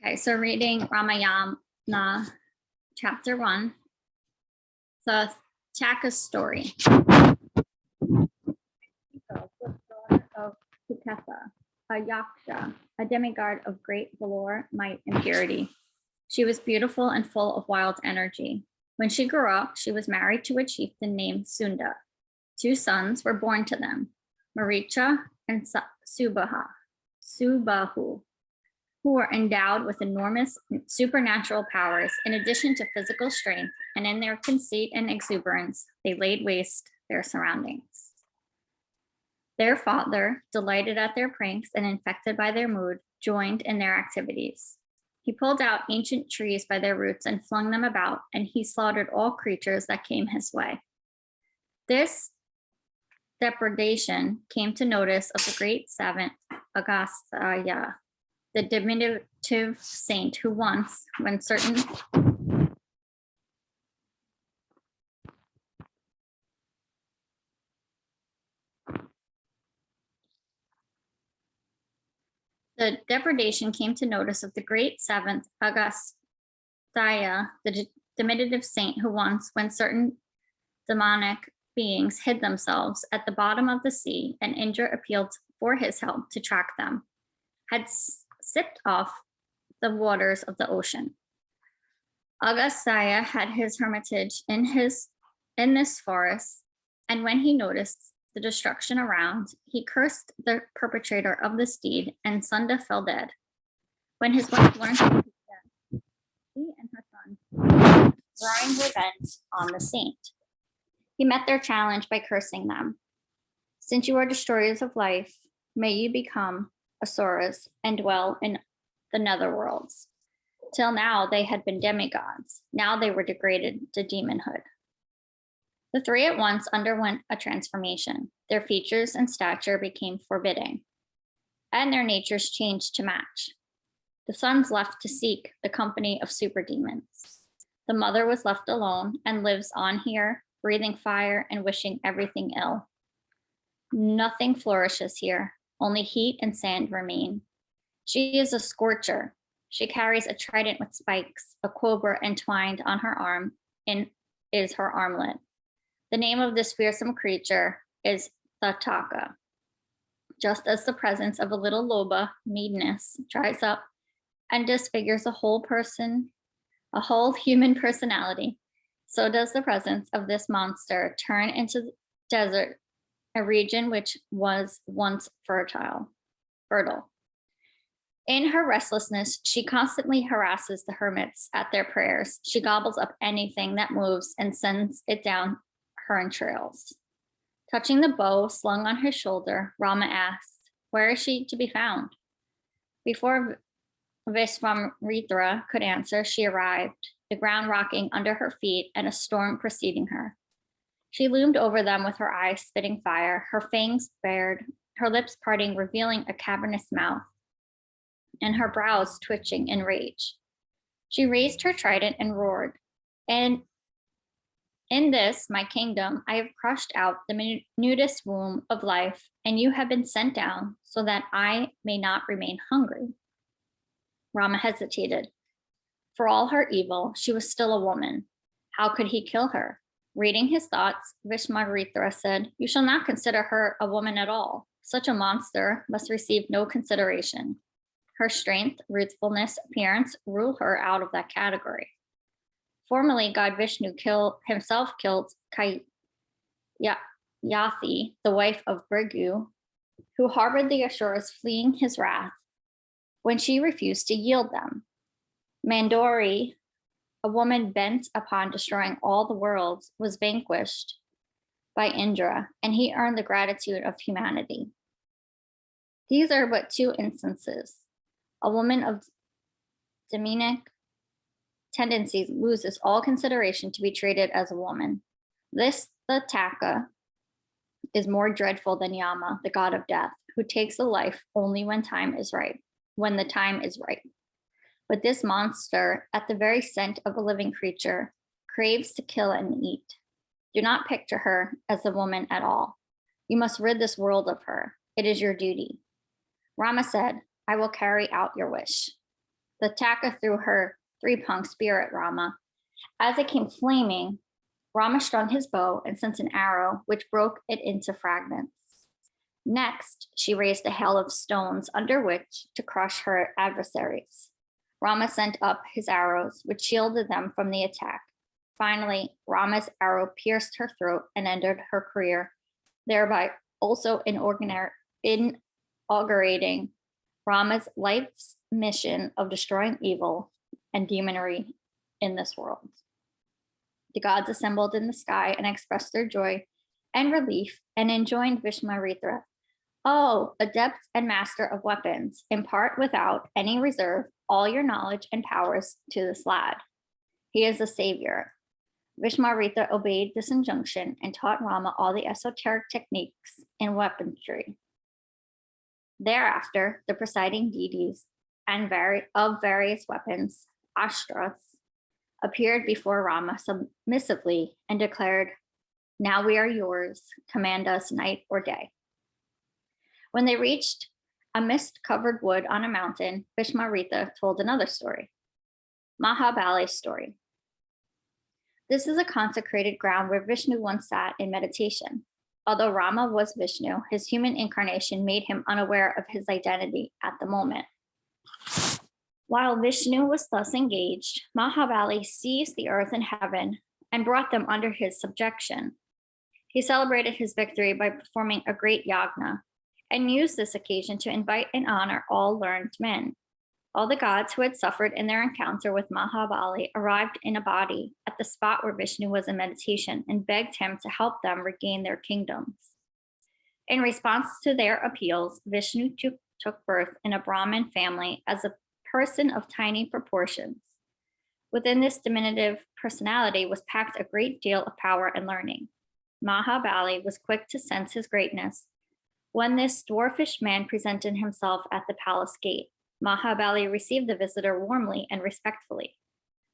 Okay, so reading Ramayana, chapter 1, the Chaka's story. The daughter of Suketha, a yaksha, a demigod of great valor, might, and purity. She was beautiful and full of wild energy. When she grew up, she was married to a chieftain named Sunda. 2 sons were born to them, Maricha and Subahu, who were endowed with enormous supernatural powers in addition to physical strength, and in their conceit and exuberance, they laid waste their surroundings. Their father, delighted at their pranks and infected by their mood, joined in their activities. He pulled out ancient trees by their roots and flung them about, and he slaughtered all creatures that came his way. This depredation came to notice of the great savant Agastya, the diminutive saint who once, when certain the depredation came to notice of the great seventh Agastya, the diminutive saint who once, when certain demonic beings hid themselves at the bottom of the sea, and Indra appealed for his help to track them, had sipped off the waters of the ocean. Agastya had his hermitage in this forest, and when he noticed the destruction around, he cursed the perpetrator of this deed, and Sunda fell dead. When his wife learned of his death, she and her son drawing revenge on the saint. He met their challenge by cursing them. Since you are destroyers of life, may you become asuras and dwell in the netherworlds. Till now they had been demigods. Now they were degraded to demonhood. The 3 at once underwent a transformation. Their features and stature became forbidding, and their natures changed to match. The sons left to seek the company of super demons. The mother was left alone and lives on here, breathing fire and wishing everything ill. Nothing flourishes here. Only heat and sand remain. She is a scorcher. She carries a trident with spikes. A cobra entwined on her arm is her armlet. The name of this fearsome creature is Thataka. Just as the presence of a little loba, meanness, dries up and disfigures a whole human personality, so does the presence of this monster turn into the desert, a region which was once fertile. In her restlessness, she constantly harasses the hermits at their prayers. She gobbles up anything that moves and sends it down her entrails. Touching the bow slung on his shoulder, Rama asked, "Where is she to be found?" Before Vishwamritra could answer, she arrived, the ground rocking under her feet and a storm preceding her. She loomed over them with her eyes spitting fire, her fangs bared, her lips parting, revealing a cavernous mouth, and her brows twitching in rage. She raised her trident and roared, "And in this, my kingdom, I have crushed out the minutest womb of life, and you have been sent down so that I may not remain hungry." Rama hesitated. For all her evil, she was still a woman. How could he kill her? Reading his thoughts, Vishwamritra said, "You shall not consider her a woman at all. Such a monster must receive no consideration. Her strength, ruthfulness, appearance rule her out of that category. Formerly, God Vishnu himself killed Yathi, the wife of Brigu, who harbored the Asuras fleeing his wrath when she refused to yield them. Mandori, a woman bent upon destroying all the worlds, was vanquished by Indra, and he earned the gratitude of humanity. These are but 2 instances. A woman of demonic tendencies loses all consideration to be treated as a woman. This, the Taka, is more dreadful than Yama, the god of death, who takes a life only when the time is right. But this monster, at the very scent of a living creature, craves to kill and eat. Do not picture her as a woman at all. You must rid this world of her. It is your duty." Rama said, "I will carry out your wish." The Taka threw her three-pronged spear at Rama. As it came flaming, Rama strung his bow and sent an arrow, which broke it into fragments. Next, she raised a hail of stones under which to crush her adversaries. Rama sent up his arrows, which shielded them from the attack. Finally, Rama's arrow pierced her throat and ended her career, thereby also inaugurating Rama's life's mission of destroying evil and demonry in this world. The gods assembled in the sky and expressed their joy and relief and enjoined Vishmaritra, "Oh, adept and master of weapons, impart without any reserve all your knowledge and powers to this lad. He is a savior." Vishmaritra obeyed this injunction and taught Rama all the esoteric techniques in weaponry. Thereafter, the presiding deities of various weapons, Astras, appeared before Rama submissively and declared, "Now we are yours. Command us night or day." When they reached a mist-covered wood on a mountain, Vishmaritra told another story, Mahabali's story. This is a consecrated ground where Vishnu once sat in meditation. Although Rama was Vishnu, his human incarnation made him unaware of his identity at the moment. While Vishnu was thus engaged, Mahabali seized the earth and heaven and brought them under his subjection. He celebrated his victory by performing a great yagna and used this occasion to invite and honor all learned men. All the gods who had suffered in their encounter with Mahabali arrived in a body at the spot where Vishnu was in meditation and begged him to help them regain their kingdoms. In response to their appeals, Vishnu took birth in a Brahmin family as a person of tiny proportions. Within this diminutive personality was packed a great deal of power and learning. Mahabali was quick to sense his greatness. When this dwarfish man presented himself at the palace gate, Mahabali received the visitor warmly and respectfully.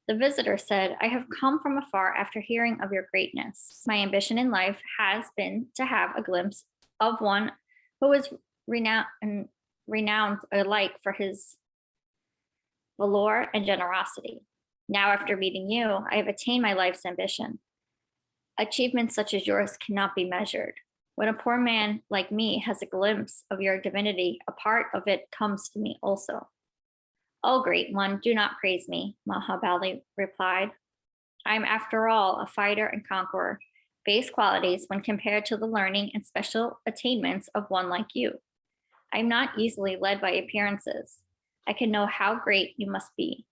The visitor said, "I have come from afar after hearing of your greatness. My ambition in life has been to have a glimpse of one who is renowned alike for his valor and generosity. Now, after meeting you, I have attained my life's ambition. Achievements such as yours cannot be measured. When a poor man like me has a glimpse of your divinity, a part of it comes to me also." "Oh, great one, do not praise me," Mahabali replied. "I am, after all, a fighter and conqueror, base qualities when compared to the learning and special attainments of one like you. I am not easily led by appearances. I can know how great you must be.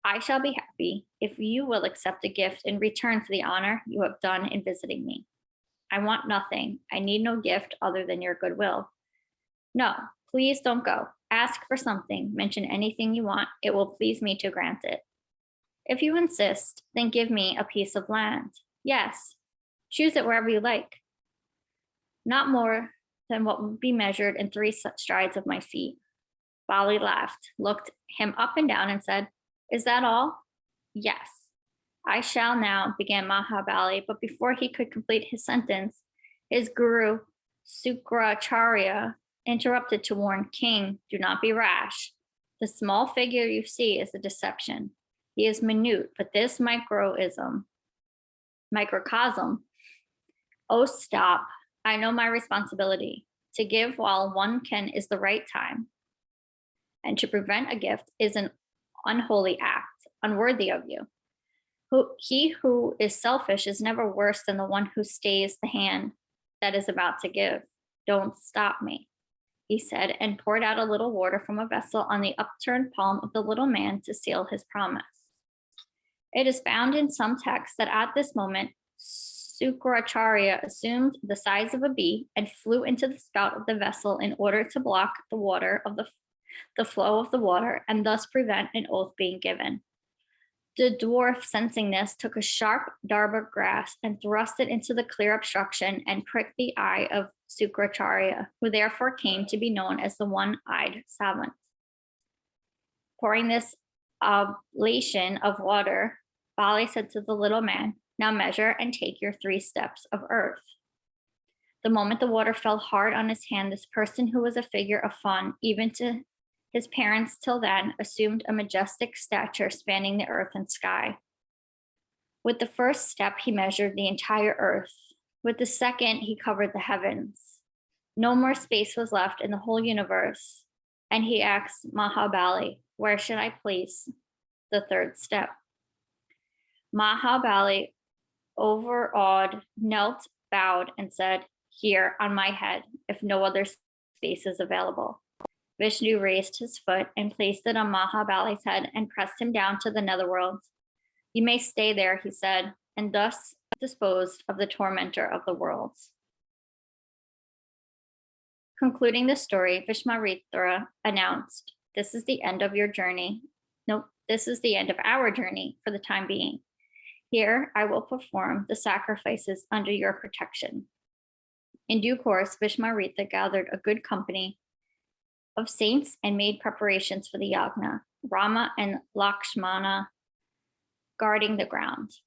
I shall be happy if you will accept a gift in return for the honor you have done in visiting me. I want nothing. I need no gift other than your goodwill. No, please don't go. Ask for something. Mention anything you want. It will please me to grant it. If you insist, then give me a piece of land. Yes, choose it wherever you like. Not more than what would be measured in 3 strides of my feet." Bali laughed, looked him up and down, and said, "Is that all?" "Yes. I shall now," began Mahabali, but before he could complete his sentence, his guru, Sukracharya, interrupted to warn, "King, do not be rash. The small figure you see is a deception. He is minute, but this microcosm. Oh, stop. I know my responsibility. To give while one can is the right time. And to prevent a gift is an unholy act, unworthy of you. He who is selfish is never worse than the one who stays the hand that is about to give. Don't stop me," he said, and poured out a little water from a vessel on the upturned palm of the little man to seal his promise. It is found in some texts that at this moment, Sukracharya assumed the size of a bee and flew into the spout of the vessel in order to block the flow of the water and thus prevent an oath being given. The dwarf, sensing this, took a sharp darbar grasp and thrust it into the clear obstruction and pricked the eye of Sukracharya, who therefore came to be known as the one-eyed savant. Pouring this oblation of water, Bali said to the little man, "Now measure and take your 3 steps of earth." The moment the water fell hard on his hand, this person, who was a figure of fun even to His parents, till then, assumed a majestic stature spanning the earth and sky. With the first step, he measured the entire earth. With the second, he covered the heavens. No more space was left in the whole universe. And he asked Mahabali, "Where should I place the third step?" Mahabali, overawed, knelt, bowed, and said, "Here on my head, if no other space is available." Vishnu raised his foot and placed it on Mahabali's head and pressed him down to the netherworld. "You may stay there," he said, and thus disposed of the tormentor of the worlds. Concluding the story, Vishmaritra announced, "This is the end of your journey. No, this is the end of our journey for the time being. Here, I will perform the sacrifices under your protection." In due course, Vishmaritra gathered a good company of saints and made preparations for the yagna, Rama and Lakshmana guarding the ground.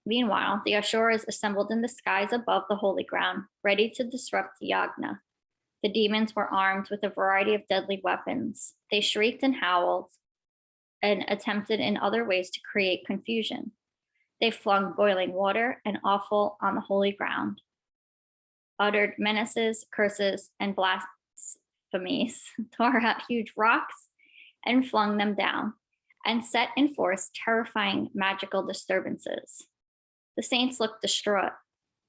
Meanwhile, the Asuras assembled in the skies above the holy ground, ready to disrupt the yagna. The demons were armed with a variety of deadly weapons. They shrieked and howled and attempted in other ways to create confusion. They flung boiling water and offal on the holy ground, uttered menaces, curses, and blasphemies, tore out huge rocks and flung them down, and set in force terrifying magical disturbances. The saints looked distraught.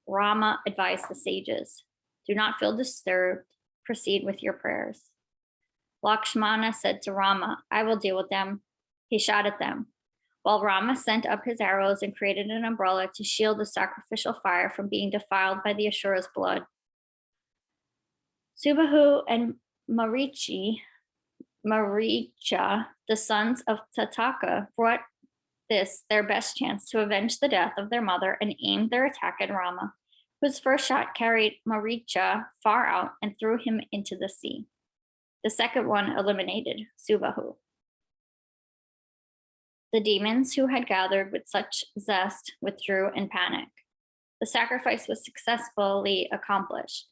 Rama advised the sages, "Do not feel disturbed. Proceed with your prayers." Lakshmana said to Rama, "I will deal with them." He shot at them, while Rama sent up his arrows and created an umbrella to shield the sacrificial fire from being defiled by the Asura's blood. Subahu and Maricha, the sons of Tataka, brought this their best chance to avenge the death of their mother and aimed their attack at Rama, whose first shot carried Maricha far out and threw him into the sea. The second one eliminated Subahu. The demons who had gathered with such zest withdrew in panic. The sacrifice was successfully accomplished.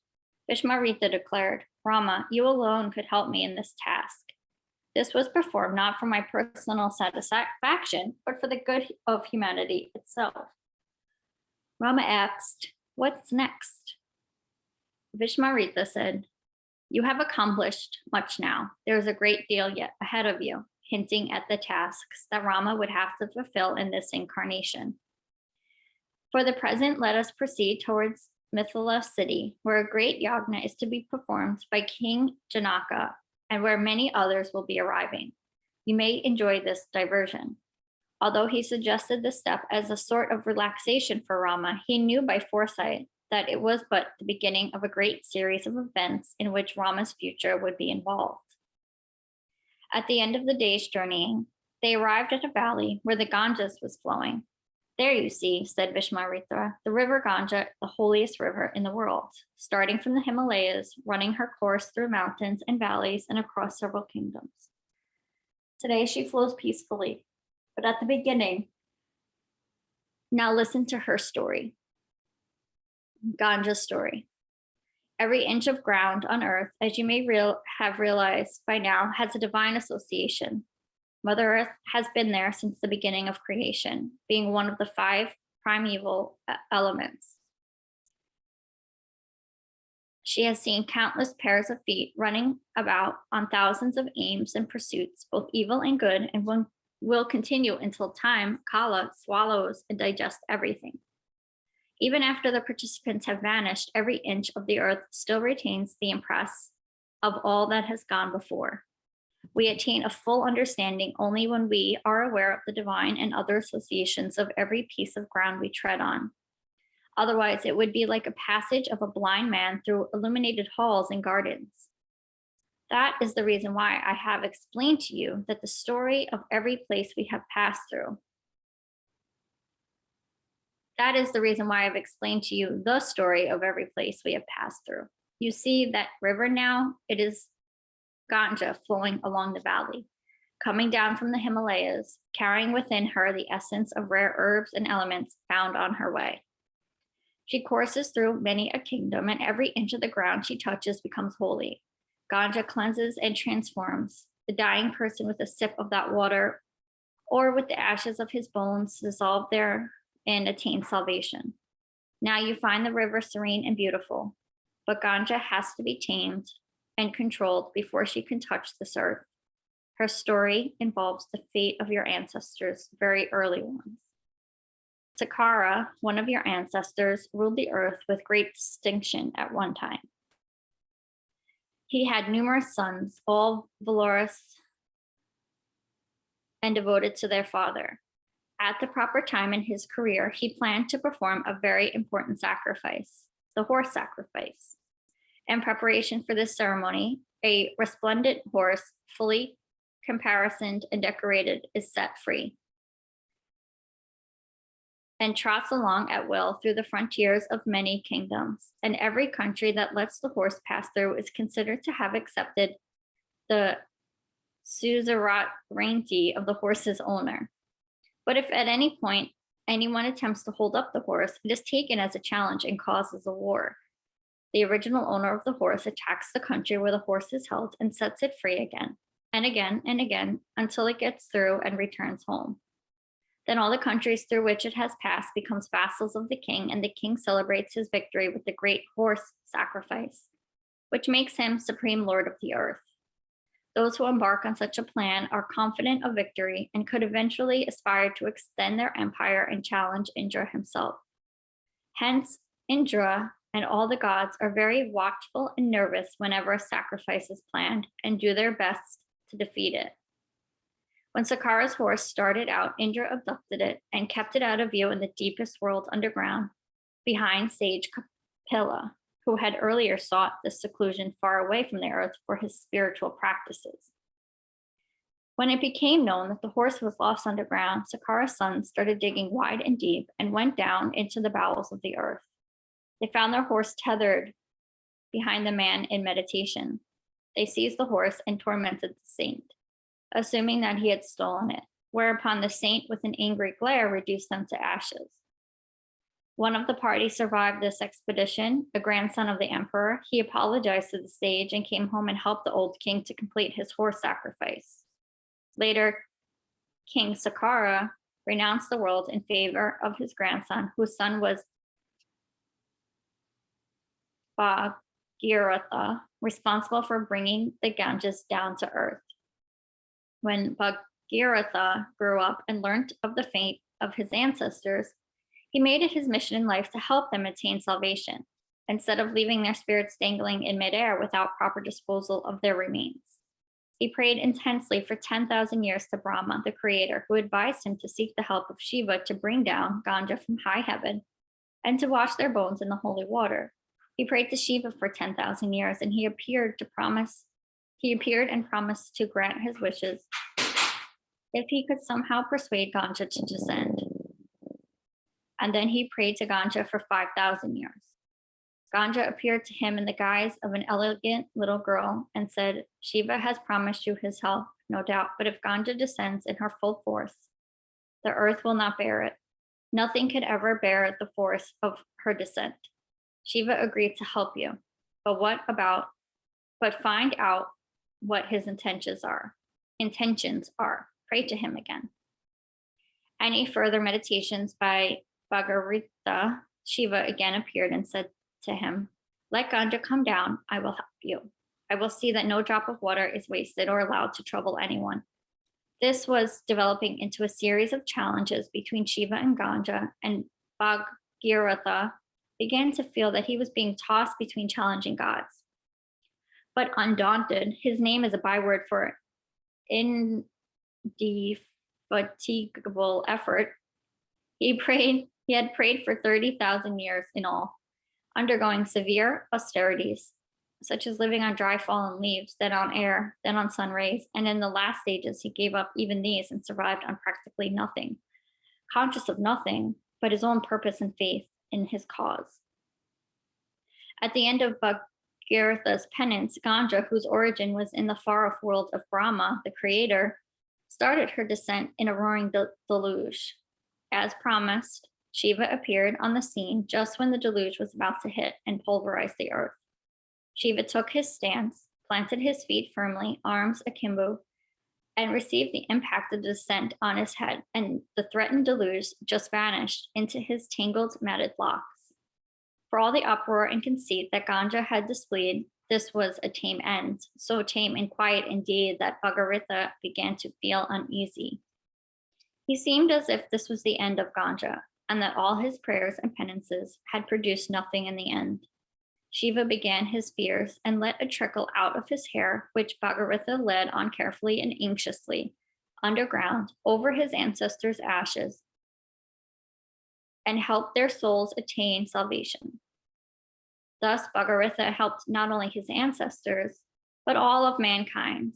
Vishmaritra declared, "Rama, you alone could help me in this task. This was performed not for my personal satisfaction, but for the good of humanity itself." Rama asked, "What's next?" Vishmaritra said, "You have accomplished much now. There is a great deal yet ahead of you," hinting at the tasks that Rama would have to fulfill in this incarnation. "For the present, let us proceed towards Mithila city, where a great yagna is to be performed by King Janaka, and where many others will be arriving. You may enjoy this diversion." Although he suggested this step as a sort of relaxation for Rama, he knew by foresight that it was but the beginning of a great series of events in which Rama's future would be involved. At the end of the day's journey, they arrived at a valley where the Ganges was flowing. "There you see," said Vishmaritra, "the river Ganga, the holiest river in the world, starting from the Himalayas, running her course through mountains and valleys and across several kingdoms. Today she flows peacefully, but at the beginning, now listen to her story." Ganja's story. Every inch of ground on earth, as you may have realized by now, has a divine association. Mother Earth has been there since the beginning of creation, being one of the 5 primeval elements. She has seen countless pairs of feet running about on thousands of aims and pursuits, both evil and good, and will continue until time, Kala, swallows and digests everything. Even after the participants have vanished, every inch of the earth still retains the impress of all that has gone before. We attain a full understanding only when we are aware of the divine and other associations of every piece of ground we tread on. Otherwise, it would be like a passage of a blind man through illuminated halls and gardens. That is the reason why I have explained to you that the story of every place we have passed through. That is the reason why I've explained to you the story of every place we have passed through. You see that river now? It is Ganga flowing along the valley, coming down from the Himalayas, carrying within her the essence of rare herbs and elements found on her way. She courses through many a kingdom, and every inch of the ground she touches becomes holy. Ganga cleanses and transforms. the dying person with a sip of that water or with the ashes of his bones dissolve there and attain salvation. Now you find the river serene and beautiful, but Ganja has to be tamed and controlled before she can touch this earth. Her story involves the fate of your ancestors, very early ones. Sakkara, one of your ancestors, ruled the earth with great distinction at one time. He had numerous sons, all valorous and devoted to their father. At the proper time in his career, he planned to perform a very important sacrifice, the horse sacrifice. In preparation for this ceremony, a resplendent horse, fully caparisoned and decorated, is set free and trots along at will through the frontiers of many kingdoms. And every country that lets the horse pass through is considered to have accepted the suzerainty of the horse's owner. But if at any point anyone attempts to hold up the horse, it is taken as a challenge and causes a war. The original owner of the horse attacks the country where the horse is held and sets it free again and again and again until it gets through and returns home. Then all the countries through which it has passed becomes vassals of the king, and the king celebrates his victory with the great horse sacrifice, which makes him supreme lord of the earth. Those who embark on such a plan are confident of victory and could eventually aspire to extend their empire and challenge Indra himself. Hence, Indra and all the gods are very watchful and nervous whenever a sacrifice is planned and do their best to defeat it. When Sakkara's horse started out, Indra abducted it and kept it out of view in the deepest world underground, behind sage Kapila, who had earlier sought this seclusion far away from the earth for his spiritual practices. When it became known that the horse was lost underground, Sakkara's sons started digging wide and deep and went down into the bowels of the earth. They found their horse tethered behind the man in meditation. They seized the horse and tormented the saint, assuming that he had stolen it, whereupon the saint, with an angry glare, reduced them to ashes. One of the party survived this expedition, a grandson of the emperor. He apologized to the sage and came home and helped the old king to complete his horse sacrifice. Later, King Sakkara renounced the world in favor of his grandson, whose son was Bhagiratha, responsible for bringing the Ganges down to earth. When Bhagiratha grew up and learned of the fate of his ancestors, he made it his mission in life to help them attain salvation, instead of leaving their spirits dangling in midair without proper disposal of their remains. He prayed intensely for 10,000 years to Brahma, the creator, who advised him to seek the help of Shiva to bring down Ganga from high heaven and to wash their bones in the holy water. He prayed to Shiva for 10,000 years, and he appeared and promised to grant his wishes if he could somehow persuade Ganga to descend. And then he prayed to Ganga for 5,000 years. Ganga appeared to him in the guise of an elegant little girl and said, "Shiva has promised you his help, no doubt, but if Ganga descends in her full force, the earth will not bear it. Nothing could ever bear the force of her descent. Shiva agreed to help you, but find out what his intentions are. Pray to him again." Any further meditations by Bhagiratha, Shiva again appeared and said to him, "Let Ganga come down, I will help you. I will see that no drop of water is wasted or allowed to trouble anyone." This was developing into a series of challenges between Shiva and Ganga, and Bhagiratha began to feel that he was being tossed between challenging gods. But undaunted, his name is a byword for indefatigable effort. He had prayed for 30,000 years in all, undergoing severe austerities, such as living on dry fallen leaves, then on air, then on sun rays, and in the last stages, he gave up even these and survived on practically nothing, conscious of nothing but his own purpose and faith in his cause. At the end of Bhagiratha's penance, Ganga, whose origin was in the far-off world of Brahma, the creator, started her descent in a roaring deluge. As promised, Shiva appeared on the scene just when the deluge was about to hit and pulverize the earth. Shiva took his stance, planted his feet firmly, arms akimbo, and received the impact of the descent on his head, and the threatened deluge just vanished into his tangled, matted locks. For all the uproar and conceit that Ganga had displayed, this was a tame end, so tame and quiet indeed that Bhagaratha began to feel uneasy. He seemed as if this was the end of Ganga, and that all his prayers and penances had produced nothing in the end. Shiva began his fears and let a trickle out of his hair, which Bhagaratha led on carefully and anxiously, underground, over his ancestors' ashes, and helped their souls attain salvation. Thus, Bhagaratha helped not only his ancestors, but all of mankind.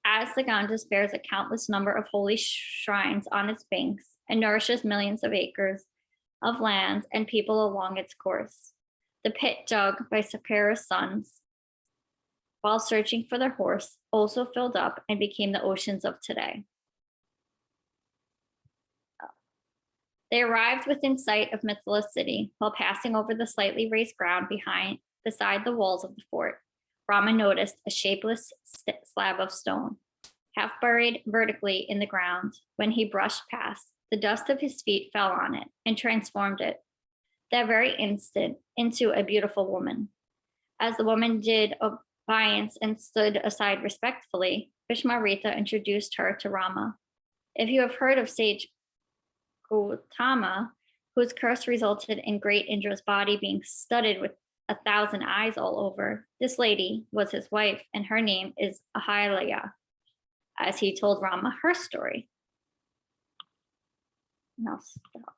As the Ganges bears a countless number of holy shrines on its banks and nourishes millions of acres of land and people along its course, the pit dug by Sakara's sons while searching for their horse also filled up and became the oceans of today. They arrived within sight of Mithila city. While passing over the slightly raised ground beside the walls of the fort, Rama noticed a shapeless slab of stone, half buried vertically in the ground. When he brushed past, the dust of his feet fell on it and transformed it, that very instant, into a beautiful woman. As the woman did obeisance and stood aside respectfully, Vishmarita introduced her to Rama. If you have heard of sage Gautama, whose curse resulted in great Indra's body being studded with 1,000 eyes all over, this lady was his wife, and her name is Ahilya, as he told Rama her story. And I'll stop.